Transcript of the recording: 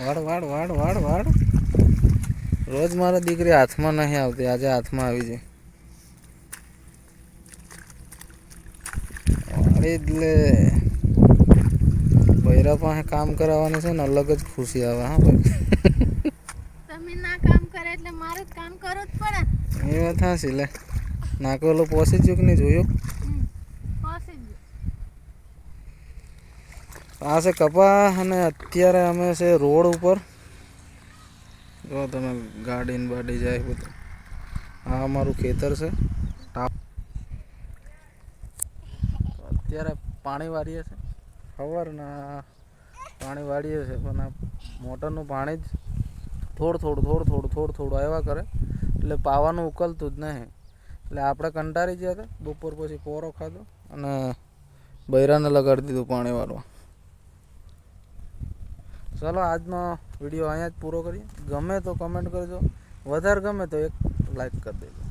વાડ વાડ વાડ વાડ વાડ. રોજ મારા દીકરી હાથમાં નહીં આવતી, આજે હાથમાં આવી જાય. વાડી જ લે. બૈરા પાસે કામ કરાવવાની છે ને અલગ જ ખુશી આવે. હા ભાઈ, તમે ના કામ કરે એટલે મારે જ કામ કરવું જ પડે. એ વાત હાચી. લે નાખેલો પોસી ગયો કે નહીં જોયું? પહોંચી ગયું. આ છે કપા અને અત્યારે અમે છે રોડ ઉપર. જો તમે ગાડી ને બાડી જાય બધું. આ અમારું ખેતર છે. અત્યારે પાણી વાળીએ છે. સવારના પાણી વાળીએ છે પણ આ મોટરનું પાણી જ થોડું આવ્યા કરે એટલે પાવાનું ઉકલતું જ નહીં. એટલે આપણે કંટાળી ગયા હતા. બપોર પછી પોરો ખાધો અને બૈરાને લગાડી દીધું પાણી વાળવા. ચાલો આજનો વિડીયો અહીંયા જ પૂરો કરીએ. ગમે તો કમેન્ટ કરજો, વધારે ગમે તો એક લાઈક કરી દેજો.